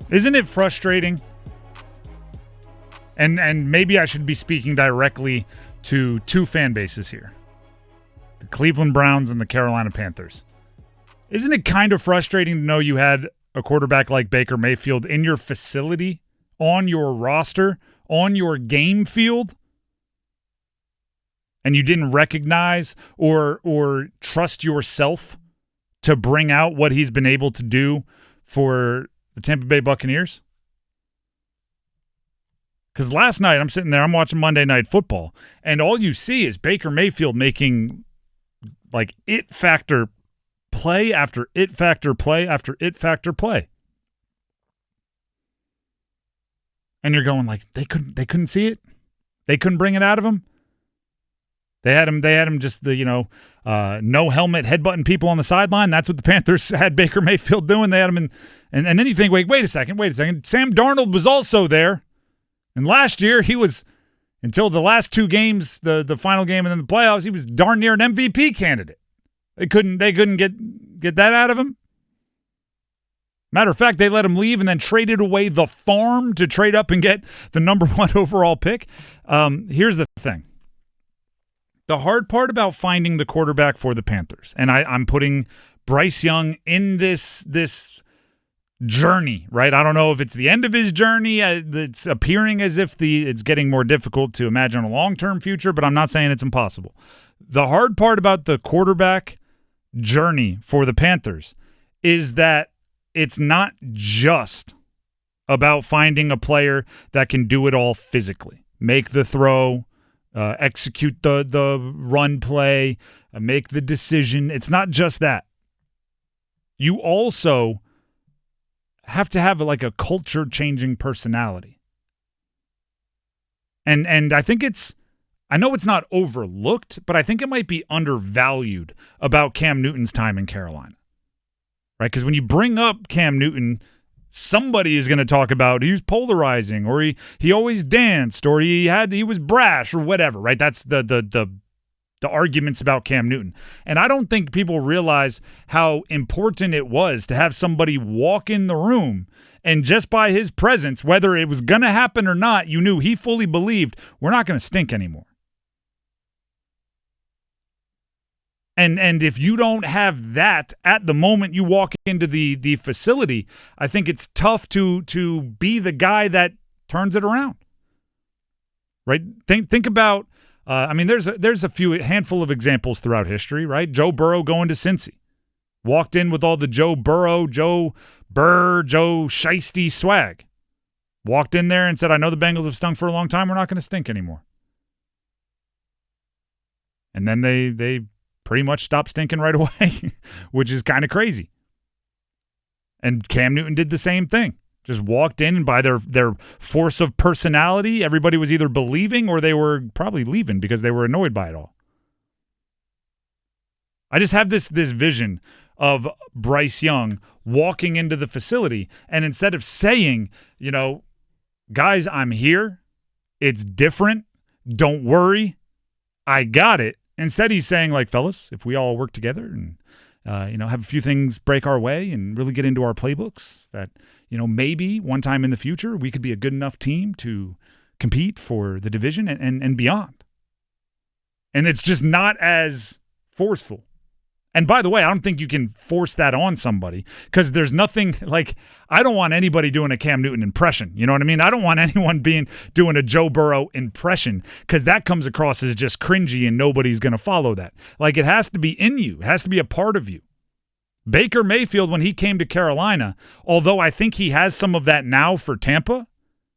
Isn't it frustrating? And maybe I should be speaking directly to two fan bases here. The Cleveland Browns and the Carolina Panthers. Isn't it kind of frustrating to know you had a quarterback like Baker Mayfield in your facility, on your roster, on your game field, and you didn't recognize or trust yourself to bring out what he's been able to do for the Tampa Bay Buccaneers? Because last night I'm sitting there, I'm watching Monday Night Football, and all you see is Baker Mayfield making like it factor play after it factor play after it factor play. And you're going like, they couldn't see it? They couldn't bring it out of him? They had him just the, no helmet headbutting people on the sideline. That's what the Panthers had Baker Mayfield doing. They had him in, and then you think, wait a second. Sam Darnold was also there. And last year he was, until the last two games, the final game and then the playoffs, he was darn near an MVP candidate. They couldn't get that out of him. Matter of fact, they let him leave and then traded away the farm to trade up and get the number 1 overall pick. Here's the thing. The hard part about finding the quarterback for the Panthers, and I'm putting Bryce Young in this journey, right? I don't know if it's the end of his journey. It's appearing as if it's getting more difficult to imagine a long-term future, but I'm not saying it's impossible. The hard part about the quarterback journey for the Panthers is that it's not just about finding a player that can do it all physically, make the throw, execute the run play, make the decision. It's not just that. You also have to have like a culture-changing personality. And I think I know it's not overlooked, but I think it might be undervalued about Cam Newton's time in Carolina. Right? Because when you bring up Cam Newton, somebody is going to talk about he was polarizing, or he always danced, or he was brash, or whatever, right? That's the arguments about Cam Newton. And I don't think people realize how important it was to have somebody walk in the room and just by his presence, whether it was going to happen or not, you knew he fully believed we're not going to stink anymore. And if you don't have that at the moment you walk into the facility, I think it's tough to be the guy that turns it around. Right? Think about there's a handful of examples throughout history, right? Joe Burrow going to Cincy. Walked in with all the Joe Burrow, Joe Burr, Joe Shiesty swag. Walked in there and said, I know the Bengals have stunk for a long time. We're not going to stink anymore. And then they pretty much stopped stinking right away, which is kind of crazy. And Cam Newton did the same thing. Just walked in, and by their force of personality, everybody was either believing or they were probably leaving because they were annoyed by it all. I just have this vision of Bryce Young walking into the facility, and instead of saying, guys, I'm here, it's different, don't worry, I got it. Instead, he's saying, like, fellas, if we all work together and, have a few things break our way and really get into our playbooks, that, maybe one time in the future we could be a good enough team to compete for the division and beyond. And it's just not as forceful. And by the way, I don't think you can force that on somebody because there's nothing like I don't want anybody doing a Cam Newton impression. You know what I mean? I don't want anyone doing a Joe Burrow impression because that comes across as just cringy and nobody's going to follow that. Like it has to be in you. It has to be a part of you. Baker Mayfield, when he came to Carolina, although I think he has some of that now for Tampa,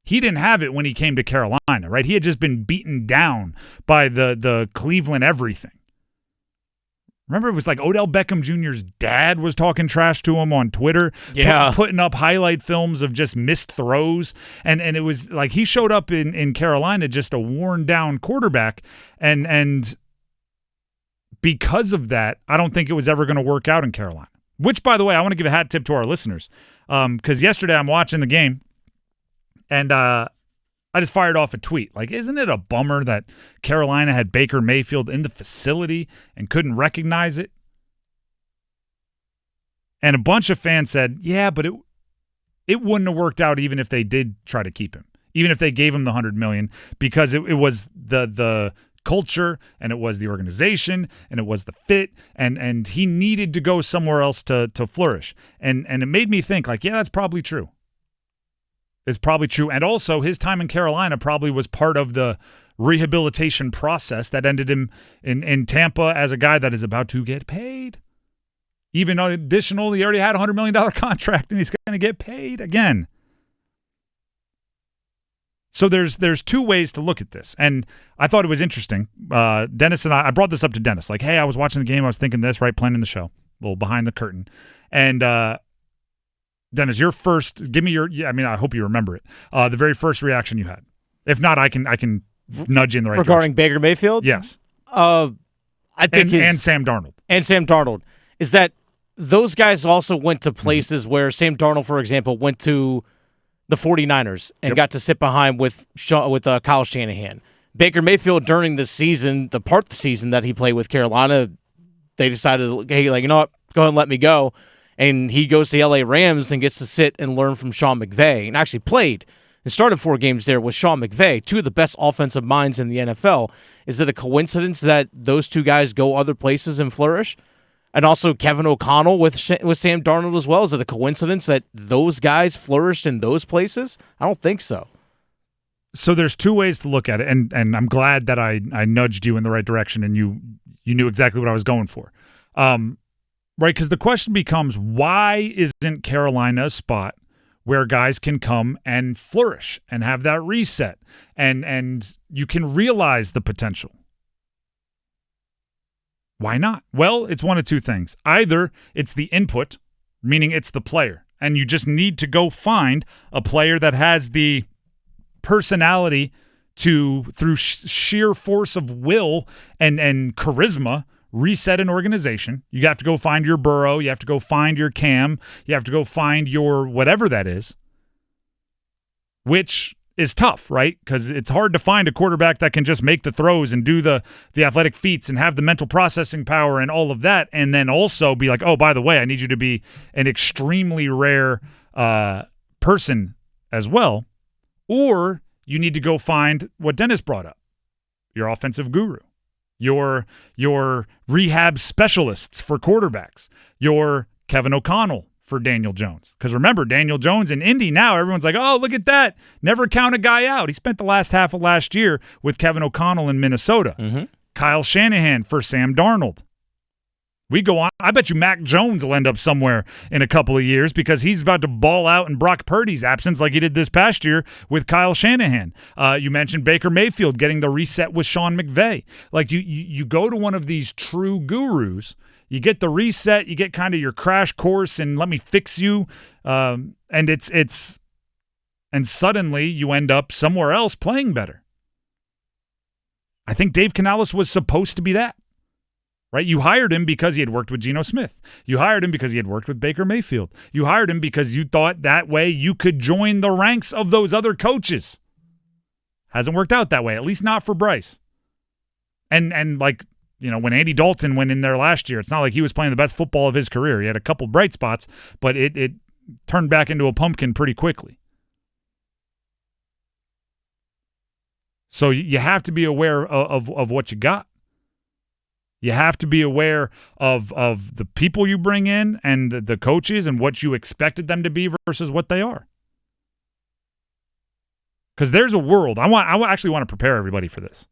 he didn't have it when he came to Carolina, right? He had just been beaten down by the Cleveland everything. Remember, it was like Odell Beckham Jr.'s dad was talking trash to him on Twitter, putting up highlight films of just missed throws. And it was like he showed up in Carolina just a worn-down quarterback. And because of that, I don't think it was ever going to work out in Carolina. Which, by the way, I want to give a hat tip to our listeners. Because yesterday I'm watching the game, and I just fired off a tweet. Like, isn't it a bummer that Carolina had Baker Mayfield in the facility and couldn't recognize it? And a bunch of fans said, yeah, but it wouldn't have worked out even if they did try to keep him, even if they gave him the $100 million, because it was the culture, and it was the organization, and it was the fit, and he needed to go somewhere else to flourish. And it made me think, like, yeah, that's probably true. It's probably true. And also, his time in Carolina probably was part of the rehabilitation process that ended him in Tampa as a guy that is about to get paid. Even additional, he already had a $100 million contract, and he's going to get paid again. So there's two ways to look at this, and I thought it was interesting. Dennis and I brought this up to Dennis, like, hey, I was watching the game, I was thinking this, right, planning the show, a little behind the curtain. And Dennis, your first, give me your, I hope you remember it, the very first reaction you had. If not, I can nudge you in the right regarding direction. Baker Mayfield? Yes. I think and Sam Darnold. And Sam Darnold. Is that those guys also went to places where Sam Darnold, for example, went to the 49ers and got to sit behind with Kyle Shanahan. Baker Mayfield, during the season, the part of the season that he played with Carolina, they decided, hey, like, you know what, go ahead and let me go. And he goes to the LA Rams and gets to sit and learn from Sean McVay, and actually played and started 4 games there with Sean McVay, 2 of the best offensive minds in the NFL. Is it a coincidence that those 2 guys go other places and flourish? And also Kevin O'Connell with Sam Darnold as well. Is it a coincidence that those guys flourished in those places? I don't think so. So there's 2 ways to look at it, and I'm glad that I nudged you in the right direction, and you knew exactly what I was going for. Right, because the question becomes, why isn't Carolina a spot where guys can come and flourish and have that reset, and you can realize the potential? Why not? Well, it's one of 2 things. Either it's the input, meaning it's the player, and you just need to go find a player that has the personality to, through sheer force of will and charisma, reset an organization. You have to go find your Burrow. You have to go find your Cam. You have to go find your whatever that is, which is tough, right? Because it's hard to find a quarterback that can just make the throws and do the athletic feats and have the mental processing power and all of that, and then also be like, oh, by the way, I need you to be an extremely rare person as well. Or you need to go find what Dennis brought up, your offensive guru, your rehab specialists for quarterbacks, your Kevin O'Connell for Daniel Jones. Because remember, Daniel Jones in Indy now, everyone's like, oh, look at that. Never count a guy out. He spent the last half of last year with Kevin O'Connell in Minnesota. Mm-hmm. Kyle Shanahan for Sam Darnold. We go on. I bet you Mac Jones will end up somewhere in a couple of years because he's about to ball out in Brock Purdy's absence like he did this past year with Kyle Shanahan. You mentioned Baker Mayfield getting the reset with Sean McVay. Like you go to one of these true gurus, you get the reset, you get kind of your crash course and let me fix you, and and suddenly you end up somewhere else playing better. I think Dave Canales was supposed to be that. Right? You hired him because he had worked with Geno Smith. You hired him because he had worked with Baker Mayfield. You hired him because you thought that way you could join the ranks of those other coaches. Hasn't worked out that way, at least not for Bryce. And like, you know, when Andy Dalton went in there last year, it's not like he was playing the best football of his career. He had a couple bright spots, but it turned back into a pumpkin pretty quickly. So you have to be aware of what you got. You have to be aware of the people you bring in and the coaches and what you expected them to be versus what they are. Because there's a world. I actually want to prepare everybody for this.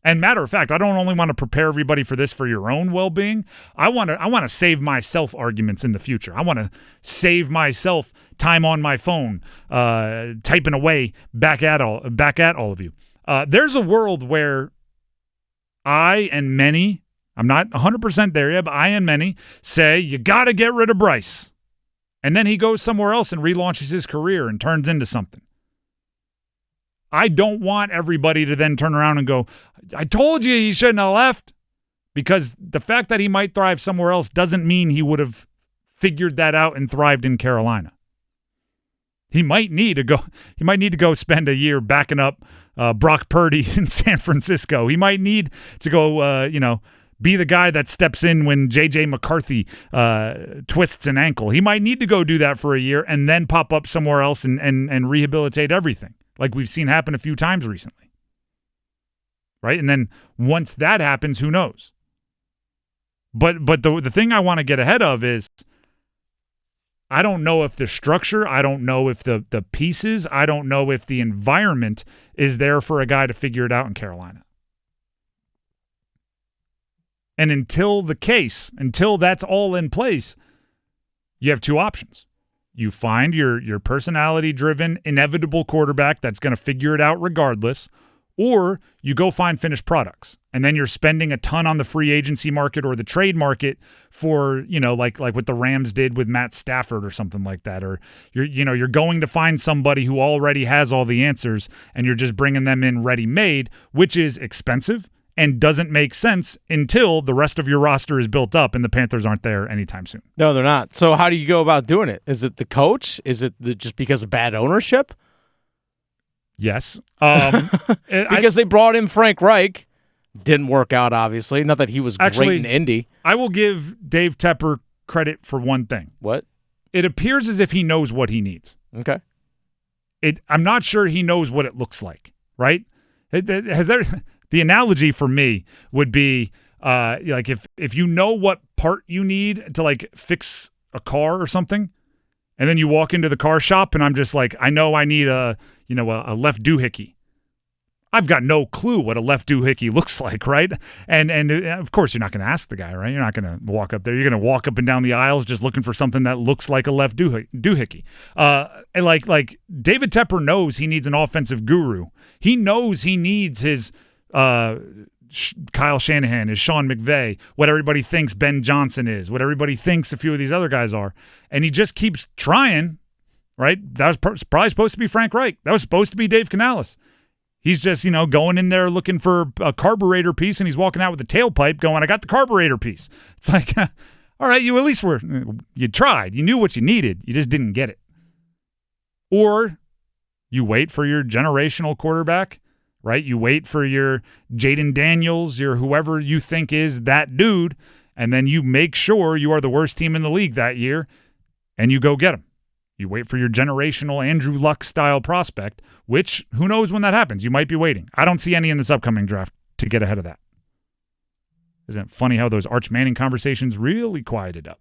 And matter of fact, I don't only want to prepare everybody for this for your own well-being. I want to save myself arguments in the future. I want to save myself time on my phone, typing away back at all of you. There's a world where I and many, I'm not 100% there yet, but I and many say you got to get rid of Bryce. And then he goes somewhere else and relaunches his career and turns into something. I don't want everybody to then turn around and go, I told you he shouldn't have left. Because the fact that he might thrive somewhere else doesn't mean he would have figured that out and thrived in Carolina. He might need to go spend a year backing up Brock Purdy in San Francisco. He might need to go, be the guy that steps in when J.J. McCarthy twists an ankle. He might need to go do that for a year and then pop up somewhere else and rehabilitate everything, like we've seen happen a few times recently. Right? And then once that happens, who knows? But the thing I want to get ahead of is I don't know if the structure, I don't know if the pieces, I don't know if the environment is there for a guy to figure it out in Carolina. And until that's all in place, you have two options. You find your personality-driven, inevitable quarterback that's going to figure it out regardless, or you go find finished products. And then you're spending a ton on the free agency market or the trade market for, like what the Rams did with Matt Stafford or something like that. Or you're going to find somebody who already has all the answers and you're just bringing them in ready-made, which is expensive and doesn't make sense until the rest of your roster is built up and the Panthers aren't there anytime soon. No, they're not. So how do you go about doing it? Is it the coach? Is it just because of bad ownership? Yes. Because they brought in Frank Reich. Didn't work out, obviously. Not that he was great in Indy. I will give Dave Tepper credit for one thing. What? It appears as if he knows what he needs. Okay. I'm not sure he knows what it looks like, right? The analogy for me would be like if you know what part you need to like fix a car or something, and then you walk into the car shop and I'm just like, I know I need a left doohickey. I've got no clue what a left doohickey looks like, right? And of course you're not going to ask the guy, right? You're not going to walk up there. You're going to walk up and down the aisles just looking for something that looks like a left doohickey. And like David Tepper knows he needs an offensive guru. He knows he needs his Kyle Shanahan, his Sean McVay, what everybody thinks Ben Johnson is, what everybody thinks a few of these other guys are. And he just keeps trying, right? That was probably supposed to be Frank Reich. That was supposed to be Dave Canales. He's just, going in there looking for a carburetor piece, and he's walking out with a tailpipe going, I got the carburetor piece. It's like, all right, you at least you tried. You knew what you needed. You just didn't get it. Or you wait for your generational quarterback, right? You wait for your Jaden Daniels, your whoever you think is that dude, and then you make sure you are the worst team in the league that year, and you go get him. You wait for your generational Andrew Luck style prospect, which who knows when that happens. You might be waiting. I don't see any in this upcoming draft to get ahead of that. Isn't it funny how those Arch Manning conversations really quieted up?